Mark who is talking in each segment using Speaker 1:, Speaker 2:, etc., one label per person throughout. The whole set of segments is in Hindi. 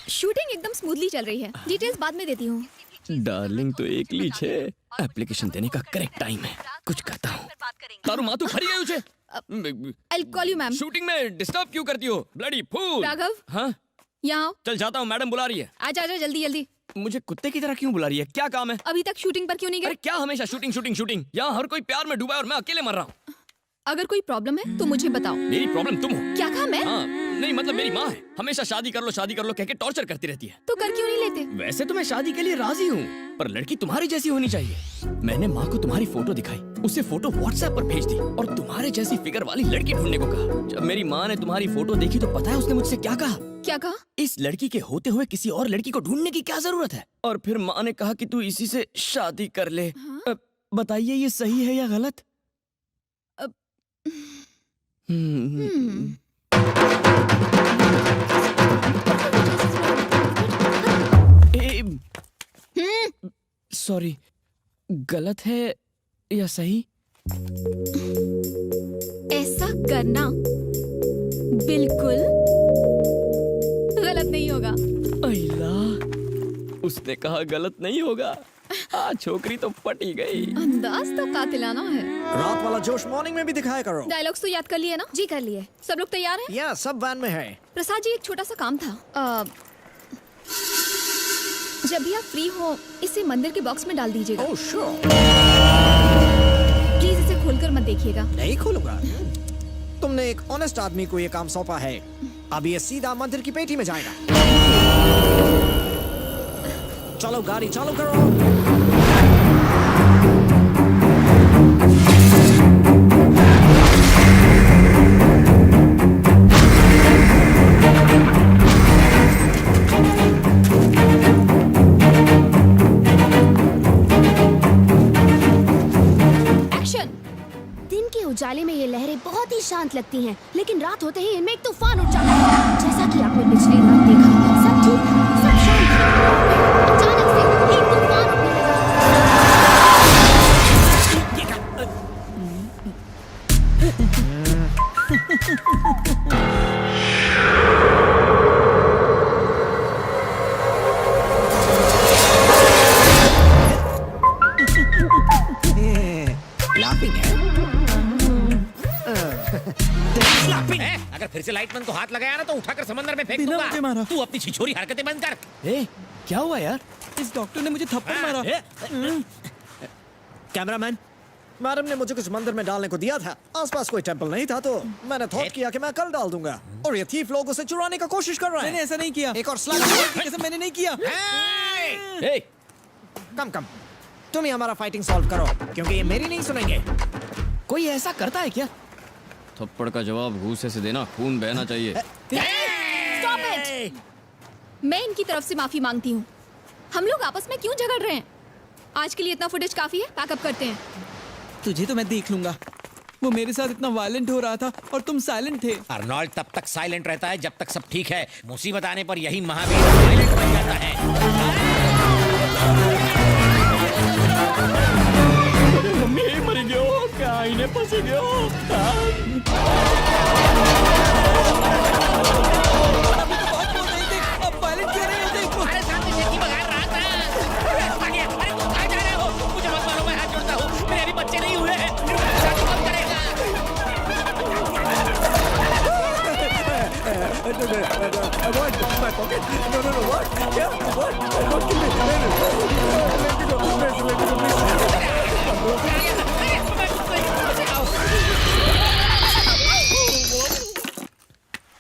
Speaker 1: शूटिंग एकदम स्मूथली चल रही है, डिटेल्स बाद में देती हूँ।
Speaker 2: डार्लिंग तो एकली छे, एप्लीकेशन देने का करेक्ट टाइम है, कुछ कहता हूँ। तारू मातू फरी गई उसे।
Speaker 1: I'll call you, ma'am.
Speaker 2: Shooting में डिस्टर्ब क्यों करती हो, ब्लडी फूल।
Speaker 1: राघव,
Speaker 2: हाँ
Speaker 1: यहाँ आओ।
Speaker 2: चल जाता हूँ, मैडम बुला रही है।
Speaker 1: आजा आजा जल्दी जल्दी।
Speaker 2: मुझे कुत्ते की तरह क्यों बुला रही है, क्या काम है?
Speaker 1: अभी तक शूटिंग पर क्यों नहीं
Speaker 2: अरे
Speaker 1: गए?
Speaker 2: क्या हमेशा शूटिंग शूटिंग शूटिंग, यहाँ हर कोई प्यार में डूबा है और मैं अकेले मर रहा हूँ।
Speaker 1: अगर कोई प्रॉब्लम है तो मुझे बताओ।
Speaker 2: मेरी प्रॉब्लम तुम हो।
Speaker 1: क्या कहा मैं?
Speaker 2: हाँ नहीं मतलब मेरी माँ है, हमेशा शादी कर लो कह के टॉर्चर करती रहती है।
Speaker 1: तो कर क्यों नहीं लेते?
Speaker 2: वैसे तो मैं शादी के लिए राजी हूँ, पर लड़की तुम्हारी जैसी होनी चाहिए। मैंने माँ को तुम्हारी फोटो दिखाई, उसे फोटो व्हाट्सएप पर भेज दी और तुम्हारे जैसी फिगर वाली लड़की ढूंढने को कहा। जब मेरी माँ ने तुम्हारी फोटो देखी तो पता है उसने मुझसे क्या कहा?
Speaker 1: क्या कहा?
Speaker 2: इस लड़की के होते हुए किसी और लड़की को ढूंढने की क्या जरूरत है? और फिर माँ ने कहा कि तू इसी से शादी कर ले। बताइए ये सही है या गलत? सॉरी, गलत है या सही?
Speaker 1: ऐसा करना बिल्कुल गलत नहीं होगा।
Speaker 2: अल्ला, उसने कहा गलत नहीं होगा। छोकरी तो पटी गई।
Speaker 1: अंदाज तो कातिलाना है।
Speaker 3: रात वाला जोश मॉर्निंग में भी दिखाया करो।
Speaker 1: डायलॉग्स तो याद कर लिए ना? जी कर लिए। सब लोग तैयार हैं?
Speaker 3: या सब वैन में है।
Speaker 1: प्रसाद जी, एक छोटा सा काम था। जब भी आप फ्री हो इसे मंदिर के बॉक्स में डाल दीजिएगा।
Speaker 3: Oh sure.
Speaker 1: प्लीज इसे खोलकर मत देखिएगा।
Speaker 3: नहीं खोलूंगा। तुमने एक ऑनेस्ट आदमी को ये काम सौंपा है, अब ये सीधा मंदिर की पेटी में जाएगा। चलो गाड़ी चालू करो।
Speaker 4: उजाले में ये लहरें बहुत ही शांत लगती हैं, लेकिन रात होते ही इनमें एक तूफान उठ जाता है। जैसा कि आपने पिछली रात देखा, सब ठीक था, सब शांत था। अचानक से एक तूफान उठने
Speaker 5: अगर फिर से लाइटमैन को हाथ लगाया ना तो उठाकर समंदर में फेंक दूंगा। तू अपनी छिछोरी हरकतें बंद कर।
Speaker 2: क्या हुआ यार?
Speaker 6: इस डॉक्टर ने मुझे थप्पड़ मारा।
Speaker 3: कैमरामैन, मैडम ने मुझे कुछ मंदिर में डालने को दिया था। आसपास कोई टेंपल नहीं था तो मैंने थॉट किया कि मैं कल डाल दूंगा। और ये थीफ लोग उसे चुराने का कोशिश कर रहे हैं।
Speaker 6: मैंने ऐसा नहीं किया।
Speaker 3: एक और स्लैग।
Speaker 6: ऐसा मैंने नहीं किया।
Speaker 3: कम तुम ही हमारा फाइटिंग सॉल्व करो, क्योंकि ये मेरी नहीं सुनेंगे।
Speaker 2: कोई ऐसा करता है क्या? थप्पड़ का जवाब घूसे से देना, खून बहना चाहिए।
Speaker 1: Stop it! मैं इनकी तरफ से माफी मांगती हूँ। हम लोग आपस में क्यों झगड़ रहे हैं? आज के लिए इतना फुटेज काफी है, पैकअप करते हैं।
Speaker 6: तुझे तो मैं देख लूंगा। वो मेरे साथ इतना वायलेंट हो रहा था और तुम साइलेंट थे।
Speaker 5: अर्नोल्ड तब तक साइलेंट रहता है जब तक सब ठीक है। मुसीबत आने पर यही महावीर साइलेंट बन जाता है।
Speaker 2: मर गयो, काइने फंस गयो।
Speaker 6: अब वायलेंट क्यों नहीं होते?
Speaker 5: अरे सामने से की बगार रहा था। अरे तुम कहाँ जा रहे हो? मुझे मत मारो, मैं हाथ जोड़ता हूँ। मेरे अभी बच्चे नहीं हुए हैं। शादी कब करेगा?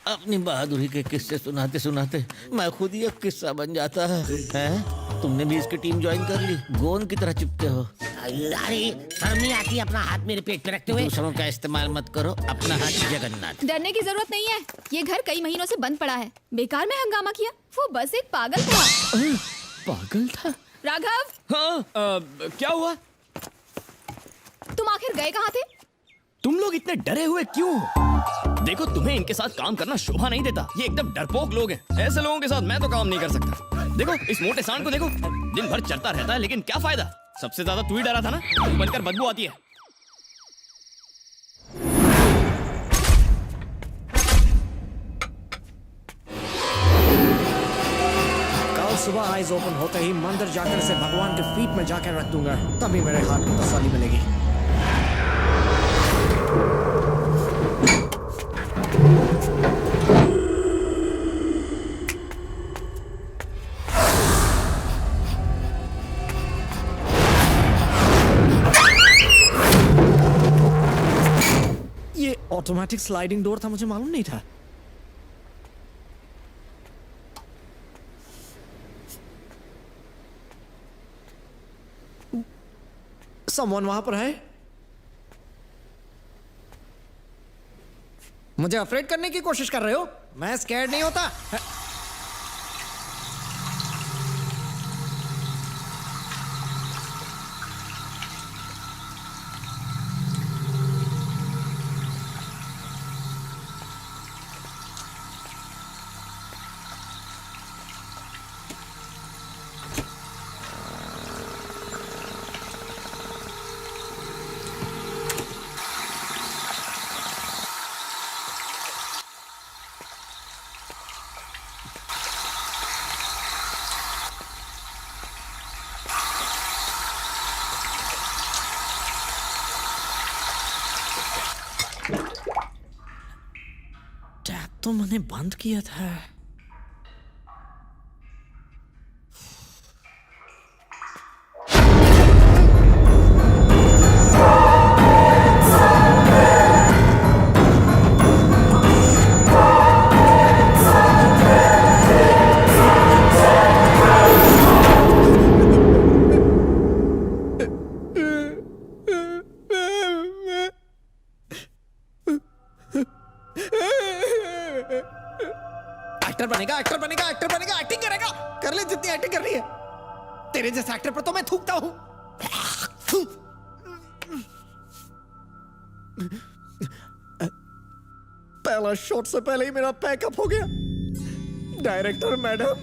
Speaker 5: अपनी बहादुरी के किस्से सुनाते सुनाते मैं खुद ही एक किस्सा बन जाता है। हैं? तुमने भी इसकी टीम ज्वाइन कर ली? गोंद की तरह चिपके हो। अरे शर्म नहीं आती अपना हाथ मेरे पेट पे रखते हुए? दूसरों का इस्तेमाल मत करो, अपना हाथ जगन्नाथ।
Speaker 1: डरने की जरूरत नहीं है, ये घर कई महीनों से बंद पड़ा है। बेकार में हंगामा किया, वो बस एक पागल था।
Speaker 2: पागल था?
Speaker 1: राघव।
Speaker 2: हाँ, क्या हुआ?
Speaker 1: तुम आखिर गए कहाँ थे?
Speaker 2: तुम लोग इतने डरे हुए क्यों हो? देखो तुम्हें इनके साथ काम करना शोभा नहीं देता। ये एकदम डरपोक लोग हैं। ऐसे लोगों के साथ मैं तो काम नहीं कर सकता। देखो इस मोटे सांड को देखो, दिन भर चलता रहता है लेकिन क्या फायदा? सबसे ज्यादा तू ही डरा था ना, तू बनकर बदबू आती है।
Speaker 3: सुबह आइज ओपन होते ही मंदिर जाकर इसे भगवान के फीट में जाकर रख दूंगा, तभी मेरे हाथ को तसल्ली मिलेगी। ये ऑटोमेटिक स्लाइडिंग डोर था, मुझे मालूम नहीं था। समवन वहां पर है? मुझे अफ्रेड करने की कोशिश कर रहे हो? मैं स्कैर्ड नहीं होता। टैप तो मैंने बंद किया था। एक्टर बनेगा, एक्टर बनेगा, एक्टर बनेगा, एक्टिंग करेगा, कर ले जितनी एक्टिंग कर रही है। तेरे जैसे एक्टर पर तो मैं थूकता हूं। पहला शॉट से पहले ही मेरा पैकअप हो गया। डायरेक्टर मैडम,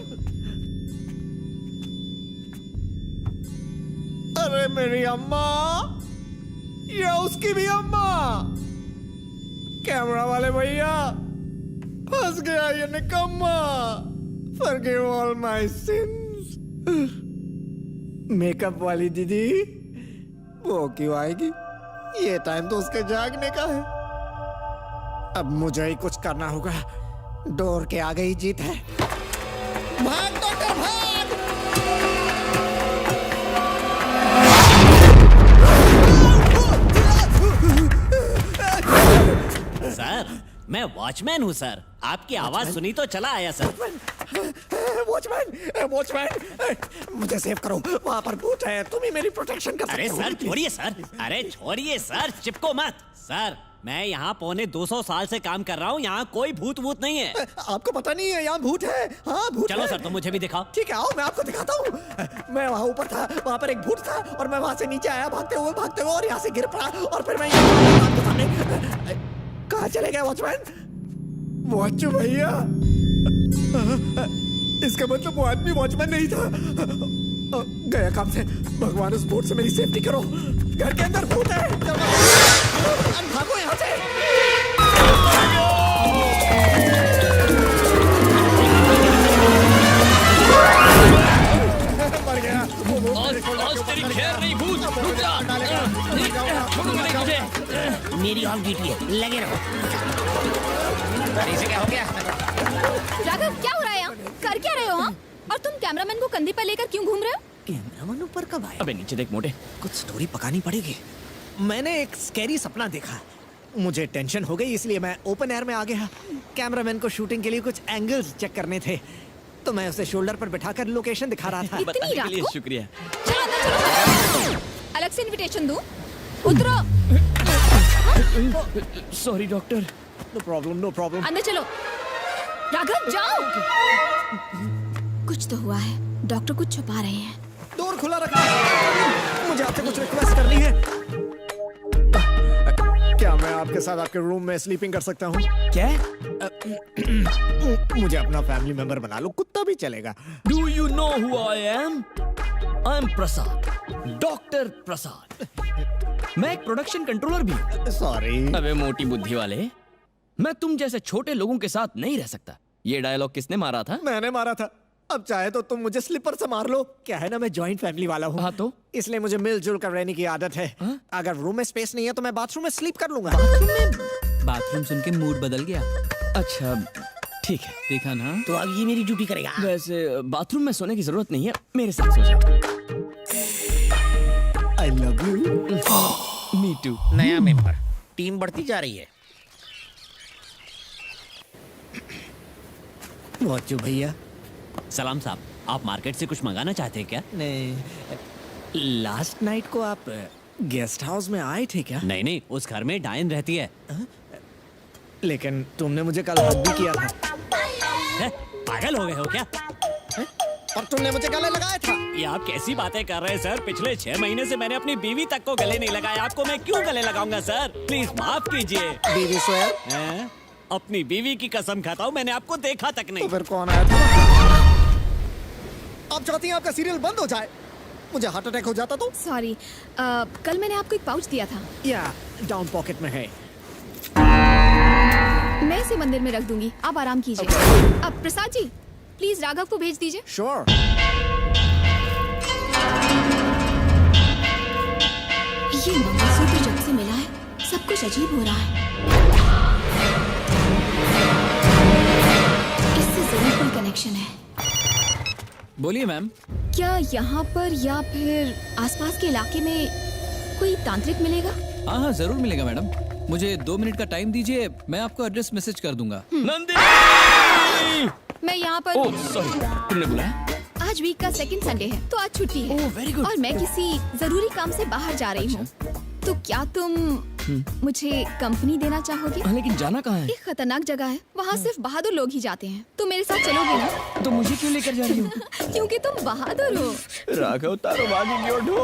Speaker 3: अरे मेरी अम्मा, ये उसकी भी अम्मा। कैमरा वाले भैया, फंस गया ये निकम्मा। Forgive all my sins। Makeup वाली दीदी वो क्यों आएगी? ये टाइम तो उसके जागने का है। अब मुझे ही कुछ करना होगा। डोर के आगे ही जीत है। भाग डॉक्टर भाग!
Speaker 7: सर, मैं वॉचमैन हूँ सर। आपकी आवाज सुनी तो चला आया सर।
Speaker 3: वॉचमैन, वॉचमैन, मुझे सेव करो। वहां पर भूत है, तुम ही मेरी प्रोटेक्शन कर
Speaker 7: अरे
Speaker 3: सकते हो।
Speaker 7: सर छोड़िए सर, अरे छोड़िए सर, चिपको मत सर। मैं यहाँ पौने 200 साल से काम कर रहा हूँ, यहाँ कोई भूत वूत नहीं है।
Speaker 3: आपको पता नहीं है यहाँ भूत है? हाँ भूत
Speaker 7: चलो
Speaker 3: है।
Speaker 7: सर, तो मुझे भी दिखाओ।
Speaker 3: ठीक है, आओ मैं आपको दिखाता हूँ। मैं वहाँ ऊपर था, वहाँ पर एक भूत था और मैं वहाँ से नीचे आया भागते हुए और यहाँ से गिर पड़ा और फिर मैं आपके सामने। कहाँ चले गए वॉचमैन? वॉच भैया, इसका मतलब वो आदमी वॉचमैन नहीं था। गया काम से। भगवान उस भूत से मेरी सेफ्टी करो। घर के अंदर भूत है। भागो यहाँ से। मर गया।
Speaker 2: आज तेरी खैर नहीं भूत, रुक जा। छोड़ूंगा नहीं तुझे।
Speaker 5: मेरी ऑफ ड्यूटी है, लगे रहो।
Speaker 7: इसे क्या हो गया?
Speaker 1: राघव, क्या हो रहा है यहाँ? कर क्या रहे हो हाँ? और तुम कैमरामैन को कंधे पर लेकर क्यों घूम रहे हो?
Speaker 3: कैमरामैन ऊपर कब आया?
Speaker 2: अबे नीचे देख मोटे।
Speaker 3: कुछ स्टोरी पकानी पड़ेगी। मैंने एक स्कैरी सपना देखा। मुझे टेंशन हो गई, इसलिए मैं ओपन एयर में आ गया। कैमरामैन को शूटिंग के लिए कुछ एंगल्स चेक करने थे, तो मैं उसे शोल्डर पर बिठाकर लोकेशन दिखा रहा था।
Speaker 1: इतनी रात को?
Speaker 2: शुक्रिया।
Speaker 1: चलो अंदर चलो। अलग से इनविटेशन दूं? उतरो।
Speaker 2: Sorry doctor.
Speaker 3: No problem, no problem.
Speaker 1: अंदर चलो। राघव जाओ। कुछ तो हुआ है, डॉक्टर कुछ छुपा रहे हैं।
Speaker 3: डोर खुला रखना। मुझे आपसे कुछ रिक्वेस्ट करनी है। क्या मैं आपके साथ आपके रूम में स्लीपिंग कर सकता हूँ?
Speaker 2: क्या?
Speaker 3: मुझे अपना फैमिली मेंबर बना लो, कुत्ता भी चलेगा।
Speaker 2: Do you know who I am? I'm Prasad, doctor Prasad. मैं एक प्रोडक्शन कंट्रोलर भी हूँ।
Speaker 3: सॉरी।
Speaker 2: अबे मोटी बुद्धि वाले, मैं तुम जैसे छोटे लोगों के साथ नहीं रह सकता। ये डायलॉग किसने मारा था?
Speaker 3: मैंने मारा था। अब चाहे तो तुम मुझे स्लीपर से मार लो। क्या है ना, मैं जॉइंट फैमिली वाला हूँ।
Speaker 2: हाँ तो?
Speaker 3: इसलिए मुझे मिलजुल कर रहने की आदत है। अगर रूम में स्पेस नहीं है तो मैं बाथरूम में स्लीप कर लूंगा।
Speaker 6: बाथरूम सुन के मूड बदल गया।
Speaker 2: अच्छा ठीक है।
Speaker 6: देखा ना?
Speaker 5: तो अब ये मेरी ड्यूटी करेगा।
Speaker 2: वैसे बाथरूम में सोने की जरूरत नहीं है, मेरे साथ सो जाओ।
Speaker 3: I love you.
Speaker 2: Me too.
Speaker 5: नया मेंबर, टीम बढ़ती जा रही है।
Speaker 3: वाचू भैया।
Speaker 7: सलाम साहब, आप मार्केट से कुछ मंगाना चाहते हैं क्या?
Speaker 3: नहीं, लास्ट नाइट को आप गेस्ट हाउस में आए थे क्या?
Speaker 7: नहीं नहीं, उस घर में डायन रहती है।
Speaker 3: लेकिन तुमने मुझे कल हक भी किया था।
Speaker 7: हैं? पागल हो गए हो क्या?
Speaker 3: और तुमने मुझे गले लगाया था।
Speaker 7: ये आप कैसी बातें कर रहे हैं सर? पिछले 6 महीने से मैंने अपनी बीवी तक को गले नहीं लगाया, आपको मैं क्यों गले लगाऊंगा सर? प्लीज माफ कीजिए।
Speaker 3: बीवी सोया?
Speaker 7: हैं? अपनी बीवी की कसम खाता हूँ, मैंने आपको देखा तक
Speaker 3: तो
Speaker 7: नहीं।
Speaker 3: फिर कौन आया था? आप चाहती हैं आपका सीरियल बंद हो जाए? मुझे हार्ट अटैक हो जाता तो?
Speaker 1: सॉरी, कल मैंने आपको एक पाउच दिया था।
Speaker 3: या डाउन पॉकेट में है।
Speaker 1: मैं इसे मंदिर में रख दूंगी, आप आराम कीजिए। अब प्रसाद जी, प्लीज राघव को भेज दीजिए।
Speaker 3: श्योर।
Speaker 1: ये मंगलसूत्र जब से मिला है, सब कुछ अजीब हो रहा है। इससे जरूर कोई कनेक्शन है।
Speaker 6: बोलिए मैम।
Speaker 1: क्या यहाँ पर या फिर आसपास के इलाके में कोई तांत्रिक मिलेगा?
Speaker 6: हाँ हाँ जरूर मिलेगा मैडम। मुझे 2 मिनट का टाइम दीजिए, मैं आपको एड्रेस मैसेज कर दूंगा।
Speaker 2: नंदिनी!
Speaker 1: मैं यहाँ पर
Speaker 2: ओह सॉरी, तुमने बुलाया?
Speaker 1: आज वीक का सेकंड संडे है, तो आज छुट्टी है।
Speaker 2: ओह, very good.
Speaker 1: और मैं किसी जरूरी काम से बाहर जा रही हूँ। तो क्या तुम मुझे कंपनी देना चाहोगे?
Speaker 2: हाँ, लेकिन जाना कहाँ है?
Speaker 1: एक खतरनाक जगह है, वहाँ सिर्फ बहादुर लोग ही जाते हैं। तो मेरे साथ चलोगे ना?
Speaker 2: तो मुझे क्यों लेकर जा रही हो?
Speaker 1: क्योंकि तुम बहादुर हो।
Speaker 2: राघव तारो बागी